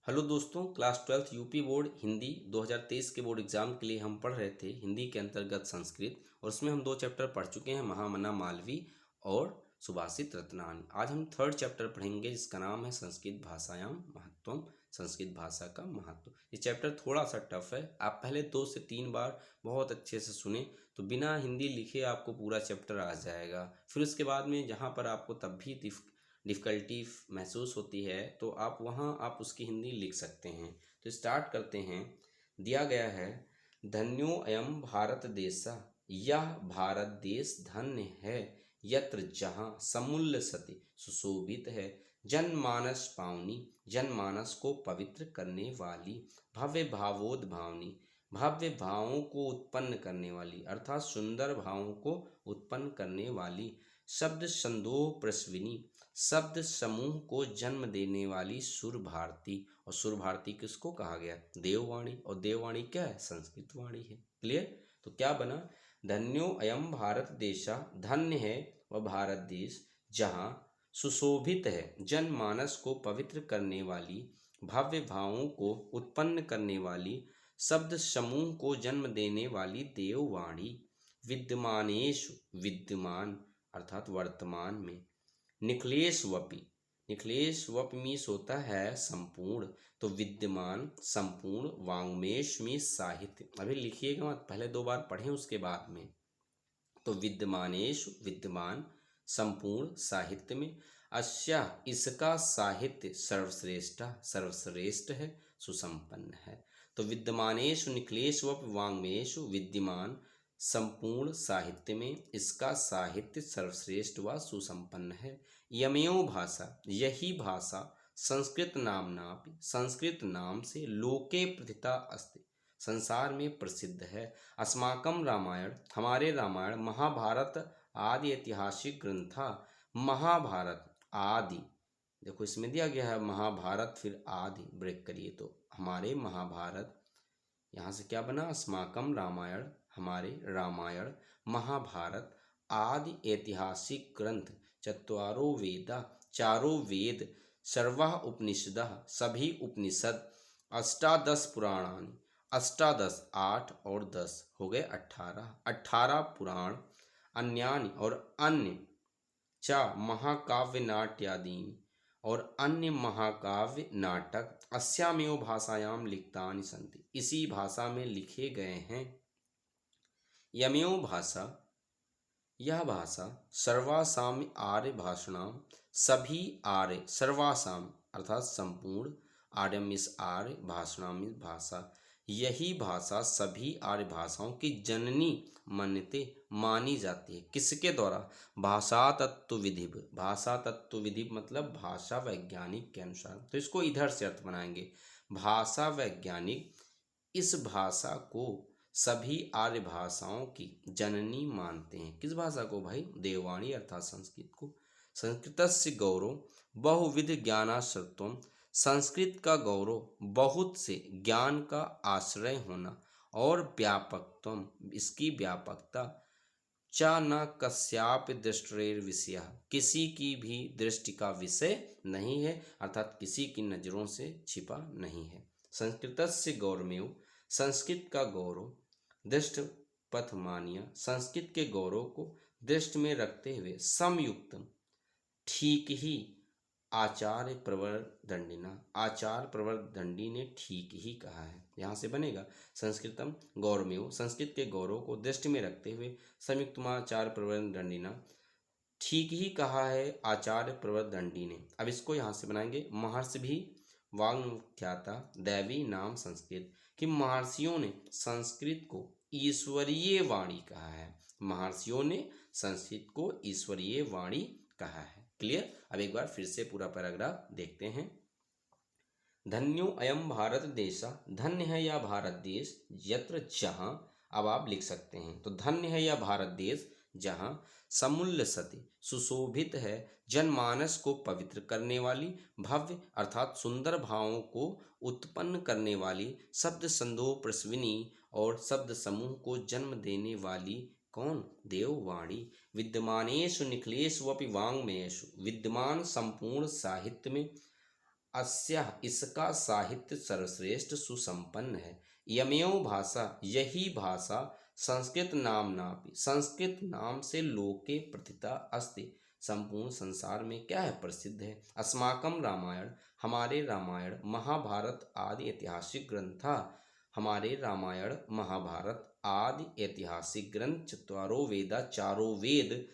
Hello दोस्तों, class 12th UP board Hindi 2023 के board exam के लिए हम पढ़ रहे थे हिंदी के अंतर्गत संस्कृत। और उसमें हम 2 चैप्टर पढ़ चुके हैं, महामना मालवी और सुभाषित रत्नानी। आज हम 3rd चैप्टर पढ़ेंगे जिसका नाम है संस्कृत भाषायाम महत्वम, संस्कृत भाषा का महत्व। ये चैप्टर थोड़ा सा टफ है, आप पहले 2 से 3 बार बहुत अच्छे से सुने तो बिना हिंदी लिखे आपको पूरा चैप्टर आ जाएगा। फिर उसके बाद में जहाँ पर आपको तब भी डिफ़िकल्टी महसूस होती है तो आप वहाँ आप उसकी हिंदी लिख सकते हैं। तो स्टार्ट करते हैं। दिया गया है, धन्यो अयम भारत देशा, यह भारत देश धन्य है, यत्र जहाँ समुल्ल सति सुशोभित है, जनमानस पावनी, जनमानस को पवित्र करने वाली, भव्य भावोद भावनी, भव्य भावों को उत्पन्न करने वाली अर्थात सुंदर भावों को उत्पन्न करने वाली, शब्द संदोह प्रसविनी, शब्द समूह को जन्म देने वाली सुर भारती। और सुर भारती किसको कहा गया? देववाणी। और देववाणी क्या है? संस्कृत वाणी है। क्लियर? तो क्या बना? धन्यो अयम भारत देशा, धन्य है वह भारत देश जहाँ सुशोभित है, जनमानस को पवित्र करने वाली, भव्य भावों को उत्पन्न करने वाली, शब्द समूह को जन्म देने वाली देववाणी, विद्यमानेषु, विद्यमान अर्थात वर्तमान में, निखिलेशवपि, निखिलेशवपि मीन्स होता है संपूर्ण, तो विद्यमान संपूर्ण, वाङ्मयेश में साहित्य। अभी लिखिएगा मत, पहले 2 बार पढ़ें उसके बाद में। तो विद्यमानेश विद्यमान, संपूर्ण साहित्य में, अस्या इसका साहित्य सर्वश्रेष्ठ, सर्वश्रेष्ठ है, सुसंपन्न है। तो विद्यमानेश निखिलेश व वाङ्मयेश, विद्यमान संपूर्ण साहित्य में, इसका साहित्य सर्वश्रेष्ठ व सुसंपन्न है। यमेव भाषा, यही भाषा, संस्कृत नामना, संस्कृत नाम से, लोके प्रथिता अस्ति, संसार में प्रसिद्ध है। अस्माकम रामायण, हमारे रामायण, महाभारत आदि ऐतिहासिक ग्रंथा, महाभारत आदि, देखो इसमें दिया गया है महाभारत फिर आदि, ब्रेक करिए तो हमारे महाभारत, यहाँ से क्या बना? अस्माकम रामायण, हमारे रामायण, महाभारत आदि ऐतिहासिक ग्रंथ, चत्वारो वेदा, चारों वेद, सर्वा उपनिषद, सभी उपनिषद, अष्टादश पुराणानि, अष्टादश 8 और 10 हो गए 18, 18 पुराण, अन्यानि और अन्य, चा महाकाव्य नाट्यादीनि और अन्य महाकाव्य नाटक, अस्यामेव भाषायाम लिखितानि सन्ति, इसी भाषा में लिखे गए हैं। यमेव भाषा, यह भाषा, सर्वासाम आर्य भाषणाम, सभी आर्य, सर्वासाम अर्थात संपूर्ण, आर्यम इस आर्य, भाषणाम इस भाषा, यही भाषा सभी आर्य भाषाओं की जननी मान्यते मानी जाती है। किसके द्वारा? भाषा तत्व विधि, भाषा तत्व विधि मतलब भाषा वैज्ञानिक के अनुसार। तो इसको इधर से अर्थ बनाएंगे, भाषा वैज्ञानिक इस भाषा को सभी आर्य भाषाओं की जननी मानते हैं। किस भाषा को भाई? देववाणी अर्थात संस्कृत को। संस्कृतस्य गौरव बहुविध ज्ञानाश्रयत्वम्, संस्कृत का गौरव बहुत से ज्ञान का आश्रय होना, और व्यापकत्वम इसकी व्यापकता, च न कस्यापि दृष्टेर विषय, किसी की भी दृष्टि का विषय नहीं है, अर्थात किसी की नज़रों से छिपा नहीं है। संस्कृतस्य गौरवमेव, संस्कृत का गौरव, दृष्ट पथ मानिया, संस्कृत के गौरव को दृष्टि में रखते हुए, समयुक्तम ठीक ही, आचार्य प्रवर दंडिना, आचार्य प्रवर दंडी ने ठीक ही कहा है। यहाँ से बनेगा संस्कृतम गौरवमेव, संस्कृत के गौरव को दृष्टि में रखते हुए, संयुक्तमाचार्य प्रवर दंडिना, ठीक ही कहा है आचार्य प्रवर दंडी ने। अब इसको यहाँ से बनाएंगे, महर्षि भी वाग्ख्याता दैवी नाम संस्कृत, कि महर्षियों ने संस्कृत को ईश्वरीय वाणी कहा है, महर्षियों ने संस्कृत को ईश्वरीय वाणी कहा है। क्लियर? अब एक बार फिर से पूरा पैराग्राफ देखते हैं। धन्यो अयम भारत देशा, धन्य है यह भारत देश, यत्र जहाँ, अब आप लिख सकते हैं, तो धन्य है यह भारत देश जहाँ समुल्ल सति सुशोभित है, जनमानस को पवित्र करने वाली, भव्य अर्थात सुंदर भावों को उत्पन्न करने वाली, शब्द संदोह प्रसविनी और शब्द समूह को जन्म देने वाली, कौन? देववाणी, विद्यमानेषु निखिलेषु अपि वाङ्मयेषु, विद्यमान संपूर्ण साहित्य में, अस्या इसका साहित्य सर्वश्रेष्ठ सुसंपन्न है। यमेव भाषा यही भाषा संस्कृत नाम्नापि संस्कृत नाम से लोके प्रथिता अस्ति संपूर्ण संसार में क्या है प्रसिद्ध है। अस्माकं रामायण हमारे रामायण महाभारत आदि ऐतिहासिक ग्रंथा हमारे रामायण महाभारत आदि ऐतिहासिक ग्रंथ चत्वारो वेदा चारों वेद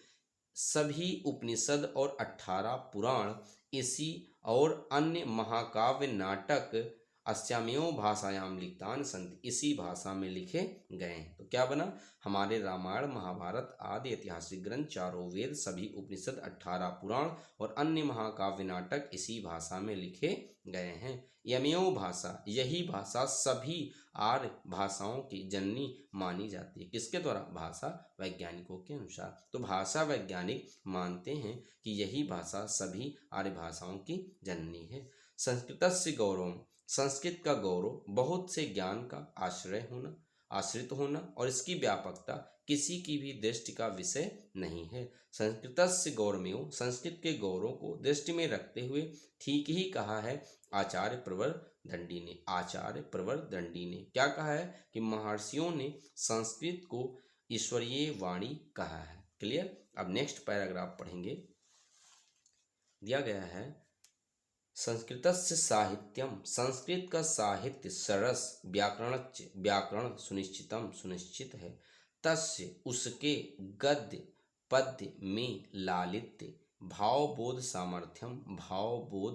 सभी उपनिषद और 18 पुराण इसी और अन्य महाकाव्य नाटक अस्यामेव भाषायाम लिखितान संत इसी भाषा में लिखे गए हैं। तो क्या बना, हमारे रामायण महाभारत आदि ऐतिहासिक ग्रंथ चारों वेद सभी उपनिषद 18 पुराण और अन्य महाकाव्य नाटक इसी भाषा में लिखे गए हैं। यमेव भाषा यही भाषा सभी आर्य भाषाओं की जननी मानी जाती है। किसके द्वारा, भाषा वैज्ञानिकों के अनुसार। तो भाषा वैज्ञानिक मानते हैं कि यही भाषा सभी आर्य भाषाओं की जननी है। संस्कृतस्य गौरवम् संस्कृत का गौरव बहुत से ज्ञान का आश्रित होना और इसकी व्यापकता किसी की भी दृष्टि का विषय नहीं है। संस्कृतस्य गौरवमेव संस्कृत के गौरव को दृष्टि में रखते हुए ठीक ही कहा है आचार्य प्रवर दंडी ने। आचार्य प्रवर दंडी ने क्या कहा है कि महर्षियों ने संस्कृत को ईश्वरीय वाणी कहा है। क्लियर। अब नेक्स्ट पैराग्राफ पढ़ेंगे। दिया गया है संस्कृतस्य साहित्यम संस्कृत का साहित्य सरस व्याकरणच्च व्याकरण सुनिश्चित है। तस्य उसके गद्य पद्य में लालित्य भावबोध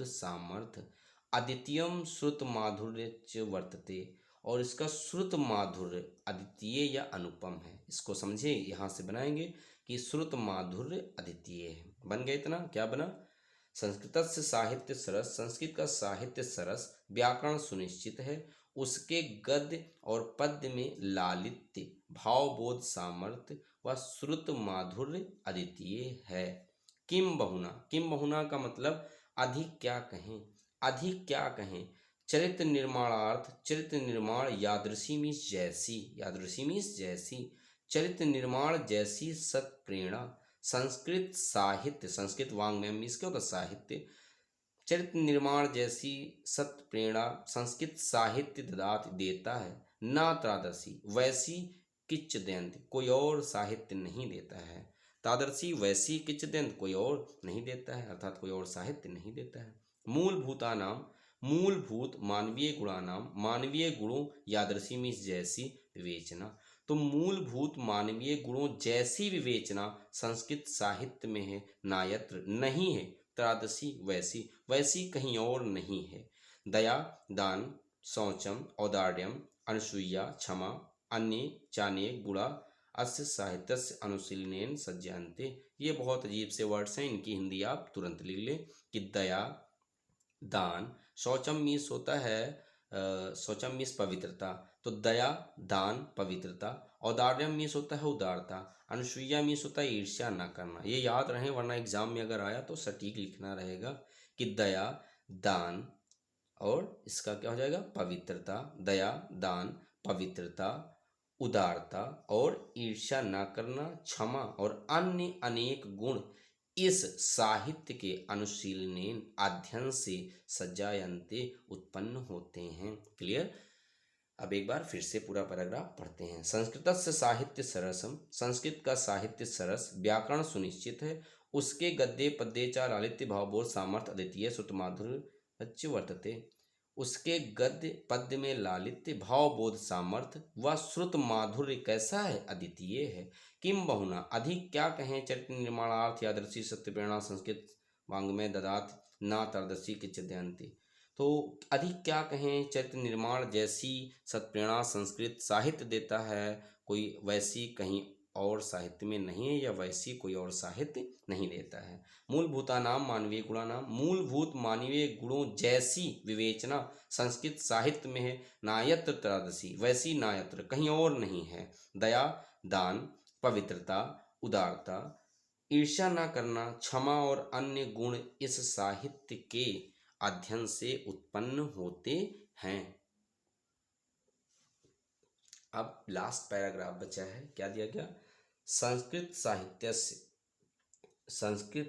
सामर्थ्य अद्वितीयम श्रुत माधुर्य वर्तते और इसका श्रुत माधुर्य अद्वितीय या अनुपम है। इसको समझे, यहाँ से बनाएंगे कि श्रुत माधुर्य अद्वितीय है। बन गया इतना। क्या बना, संस्कृत से साहित्य सरस संस्कृत का साहित्य सरस व्याकरण सुनिश्चित है। उसके गद्य और पद्य में लालित्य भावबोध सामर्थ्य व श्रुत माधुर्य अद्वितीय है। किम बहुना का मतलब अधिक क्या कहें। चरित्र निर्माणार्थ चरित्र निर्माण यादृशी मीन्स जैसी चरित्र निर्माण जैसी सत्प्रेरणा संस्कृत साहित्य संस्कृत वाङ्मय मीन्स क्या होता साहित्य। चरित्र निर्माण जैसी सत्प्रेरणा संस्कृत साहित्य देता है। ना तादर्शी वैसी किच्चदंत कोई और साहित्य नहीं देता है। तादर्शी वैसी किच्चदंत कोई और नहीं देता है, अर्थात कोई और साहित्य नहीं देता है। मूलभूत मानवीय गुणानाम मानवीय गुणों यादृशी मीन्स जैसी विवेचना। तो मूलभूत मानवीय गुणों जैसी विवेचना संस्कृत साहित्य में है। नायत्र नहीं है, त्रादसी वैसी कहीं और नहीं है। दया दान शौचम औदार्यम अनुसूया क्षमा अन्य चाने गुणा अस्य साहित्यस्य अनुशीलनेन सज्जयन्ते। ये बहुत अजीब से वर्ड्स हैं, इनकी हिंदी आप तुरंत लिख लें कि दया दान शौचम मीन्स होता है शौचम मीन्स पवित्रता, तो दया दान पवित्रता। औदार्यम मीन्स होता है उदारता। अनुसूया मीन्स होता है ईर्ष्या न करना। ये याद रहे वरना एग्जाम में अगर आया तो सटीक लिखना रहेगा कि दया दान और इसका क्या हो जाएगा पवित्रता। दया दान पवित्रता उदारता और ईर्ष्या न करना क्षमा और अन्य अनेक गुण इस साहित्य के अनुशीलनेन अध्ययन से सज्जायन्ते उत्पन्न होते हैं। क्लियर। अब एक बार फिर से पूरा पैराग्राफ पढ़ते हैं। संस्कृतस्य साहित्य सरसम संस्कृत का साहित्य सरस व्याकरण सुनिश्चित है। उसके गद्य पद्य च लालित्य भावबोध सामर्थ्य अद्वितीय श्रुत माधुर्य वर्तते। उसके गद्य पद्य में लालित्य भावबोध सामर्थ्य व श्रुत माधुर्य कैसा है अद्वितीय है। किम बहुना अधिक क्या कहें चरित्र निर्माणार्थ यादृशी सत्य प्रेरणा संस्कृत वाङ्मय ददात ना तादृशी किच्चदयन्ति। तो अधिक क्या कहें चरित्र निर्माण जैसी सत्प्रेरणा संस्कृत साहित्य देता है, कोई वैसी कहीं और साहित्य में नहीं है या वैसी कोई और साहित्य नहीं देता है। मूलभूतानाम मानवीय गुणानाम मूलभूत मानवीय गुणों जैसी विवेचना संस्कृत साहित्य में है। नायत्र त्रादसी वैसी नायत्र कहीं और नहीं है। दया दान पवित्रता उदारता ईर्ष्या न करना क्षमा और अन्य गुण इस साहित्य के अध्ययन से उत्पन्न होते हैं। अब लास्ट पैराग्राफ बचा है। क्या दिया गया, संस्कृत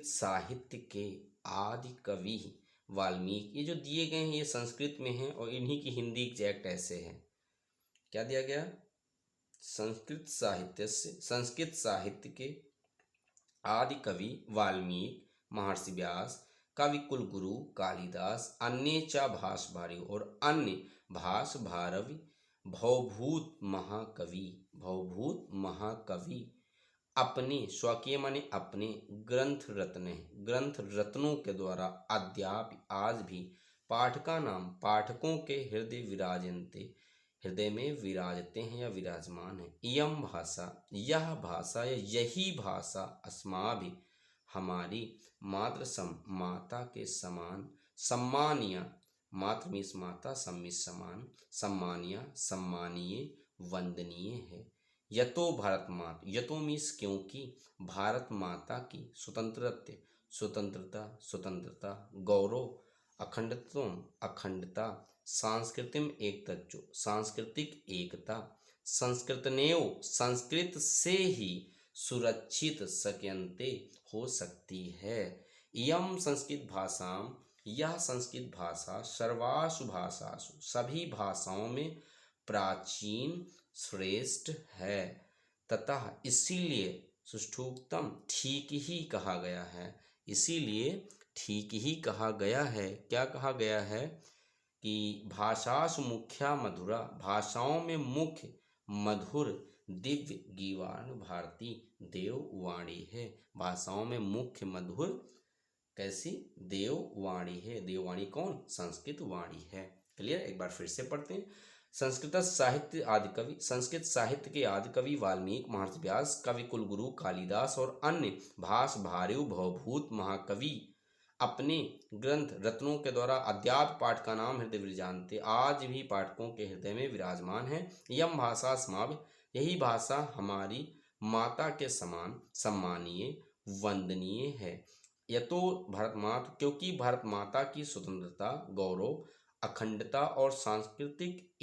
साहित्य के आदि कवि वाल्मीकि। ये जो दिए गए हैं ये संस्कृत में हैं और इन्हीं की हिंदी एग्जैक्ट ऐसे है। क्या दिया गया? संस्कृत साहित्य के आदि कवि वाल्मीकि, महर्षि व्यास, कवि कुल गुरु कालिदास, अन्य च भाष भारी और अन्य भाष भारवी, भवभूत महाकवि अपने स्वकीय माने अपने ग्रंथ रत्नों के द्वारा अद्याप आज भी पाठकों के हृदय में विराजते हैं या विराजमान है। इयम भाषा, यह भाषा या यही भाषा अस्माभि हमारी माता के समान सम्मानीय, मातृ मीन्स माता, सम्मिस समान, सम्मानीय वंदनीय है। यतो भारत माता, यतो मीन्स क्योंकि भारत माता की स्वतंत्रता गौरव अखंडता सांस्कृतिक एकता संस्कृत से ही सुरक्षित सक्यंते हो सकती है। यह संस्कृत भाषा सर्वासु भाषासु सभी भाषाओं में प्राचीन श्रेष्ठ है तथा इसीलिए सुष्ठुतम ठीक ही कहा गया है। क्या कहा गया है कि भाषासु मुख्या मधुरा, भाषाओं में मुख्य मधुर दिव्य गीवाण भारती देववाणी है। भाषाओं में मुख्य मधुर कैसी? देववाणी है। देववाणी कौन? संस्कृत वाणी है। क्लियर? एक बार फिर से पढ़ते हैं। संस्कृत साहित्य के आदि कवि वाल्मीकि, महर्षि व्यास, कवि कुलगुरु कालिदास और अन्य भाष भार्यु भवभूत महाकवि अपने ग्रंथ रत्नों के द्वारा अद्याप पाठ का नाम हृदय विराजते, आज भी पाठकों के हृदय में विराजमान है। यम भाषा अस्माभ, यही भाषा हमारी माता के समान सम्मानीय वंदनीय है। यतो भारत माता, क्योंकि भारत माता की स्वतंत्रता गौरव अखंडता और सांस्कृतिक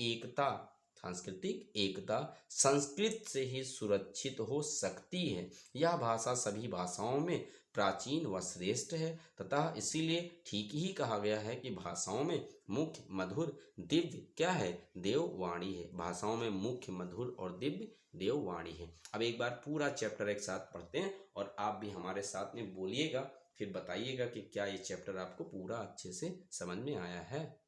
एकता संस्कृत से ही सुरक्षित हो सकती है। यह भाषा सभी भाषाओं में प्राचीन व श्रेष्ठ है तथा इसीलिए ठीक ही कहा गया है कि भाषाओं में मुख्य मधुर दिव्य क्या है? देववाणी है। भाषाओं में मुख्य मधुर और दिव्य देववाणी है। अब एक बार पूरा चैप्टर एक साथ पढ़ते हैं और आप भी हमारे साथ में बोलिएगा, फिर बताइएगा कि क्या ये चैप्टर आपको पूरा अच्छे से समझ में आया है।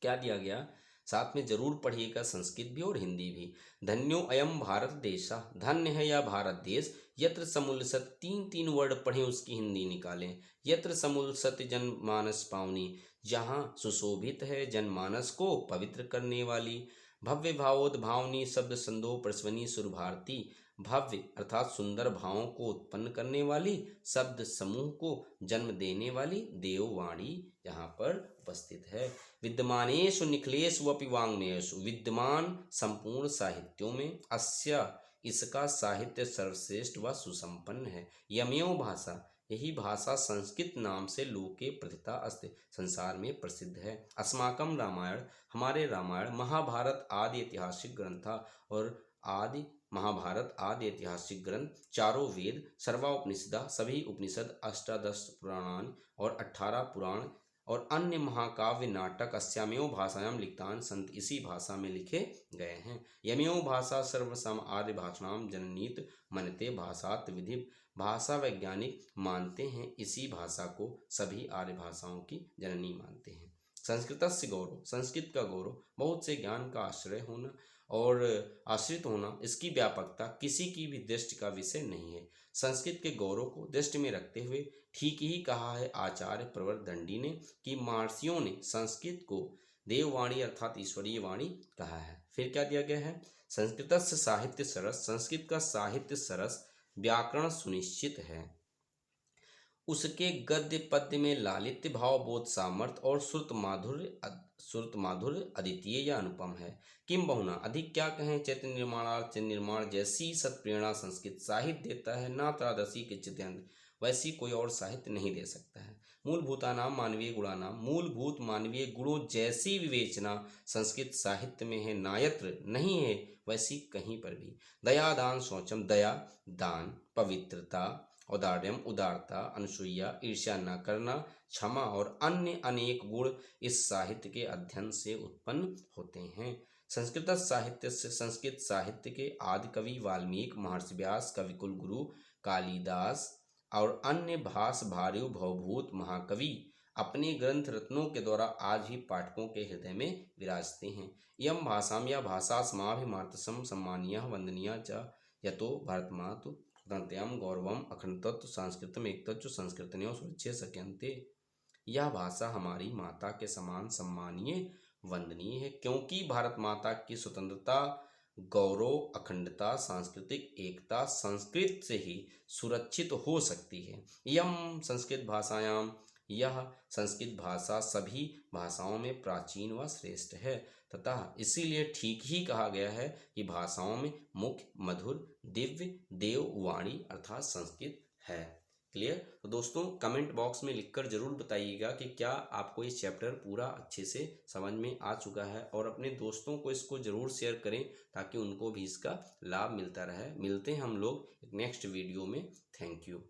क्या दिया गया? साथ में जरूर पढ़िएगा, संस्कृत भी और हिंदी भी। धन्यो अयम भारत देशा, धन्य है यह भारत देश। यत्र समुल्सत, तीन वर्ड पढ़ें उसकी हिंदी निकालें। यत्र समुल्सत जनमानस पावनी, जहाँ सुशोभित है जनमानस को पवित्र करने वाली। भव्य भावोद भावनी शब्द संदो प्रसवनी सुर भारती, भव्य अर्थात सुंदर भावों को उत्पन्न करने वाली, शब्द समूह को जन्म देने वाली देववाणी यहाँ पर उपस्थित है। विद्यमानेषु निखिलेषु अपि वाङ्मयेषु, विद्यमान संपूर्ण साहित्यों में अस्या इसका साहित्य सर्वश्रेष्ठ व सुसंपन्न है। यमेव भाषा, यही भाषा संस्कृत नाम से लोके प्रथिता अस्ति, संसार में प्रसिद्ध है। अस्माकं रामायण, हमारे रामायण, महाभारत आदि ऐतिहासिक ग्रंथा और आदि महाभारत आदि ऐतिहासिक ग्रंथ, चारों वेद, सर्वोपनिषदा सभी उपनिषद, अष्टादश पुराणानि और 18 पुराण और अन्य महाकाव्य नाटक अस्यामेव भाषायां लिखितान संत, इसी भाषा में लिखे गए हैं। यमेव भाषा सर्वसम आर्य भाषाणां जननीत मनते भाषात विधि, भाषा वैज्ञानिक मानते हैं इसी भाषा को सभी आर्य भाषाओं की जननी मानते हैं। संस्कृतस्य गौरव, संस्कृत का गौरव, बहुत से ज्ञान का आश्रय होना और आश्रित होना, इसकी व्यापकता किसी की भी दृष्टि का विषय नहीं है। संस्कृत के गौरव को दृष्टि में रखते हुए ठीक ही कहा है आचार्य प्रवर दंडी ने कि महर्षियों ने संस्कृत को देववाणी अर्थात ईश्वरीय वाणी कहा है। फिर क्या दिया गया है? संस्कृतस्य साहित्य सरस, संस्कृत का साहित्य सरस, व्याकरण सुनिश्चित है, उसके गद्य पद्य में लालित्य भाव बोध सामर्थ्य और श्रुत माधुर्य अद्वितीय या अनुपम है। किम बहुना, अधिक क्या कहें, चैतन्य निर्माणार्थ निर्माण जैसी सत्प्रेरणा संस्कृत साहित्य देता है, ना त्रादसी के चित्यंत, वैसी कोई और साहित्य नहीं दे सकता है। मूलभूतानाम मानवीय गुणानाम, मूलभूत मानवीय गुणों जैसी विवेचना संस्कृत साहित्य में है, नायत्र नहीं है वैसी कहीं पर भी। दया दान शौचम, दया दान पवित्रता औदार्यम उदारता, अनसूया, ईर्ष्या न करना, क्षमा और अन्य अनेक गुण इस साहित्य के अध्ययन से उत्पन्न होते हैं। संस्कृत साहित्य के आदि कवि वाल्मीकि, महर्षि व्यास, कविकुल गुरु कालिदास और अन्य भास भार्य भवभूत महाकवि अपने ग्रंथ रत्नों के द्वारा आज भी पाठकों के हृदय में विराजते हैं। यम भाषाम या भाषास्माभिमार्तसम सम्मानीयः वंदनीयः च यतो भारतमातु तन्त्याम गौरवम अखंडतत्व सांस्कृतम एकतत्व संस्कृतन्यो सुरक्षे सक्यन्ते। यह भाषा हमारी माता के समान सम्मानीय वंदनीय है, क्योंकि भारत माता की स्वतंत्रता, गौरव, अखंडता, सांस्कृतिक एकता संस्कृत से ही सुरक्षित हो सकती है। यम संस्कृत भाषायाम, यह संस्कृत भाषा सभी भाषाओं में प्राचीन व श्रेष्ठ है तथा इसीलिए ठीक ही कहा गया है कि भाषाओं में मुख्य, मधुर, दिव्य, देववाणी अर्थात संस्कृत है। क्लियर? तो दोस्तों कमेंट बॉक्स में लिखकर जरूर बताइएगा कि क्या आपको ये चैप्टर पूरा अच्छे से समझ में आ चुका है, और अपने दोस्तों को इसको जरूर शेयर करें ताकि उनको भी इसका लाभ मिलता रहे। मिलते हैं हम लोग नेक्स्ट वीडियो में। Thank you.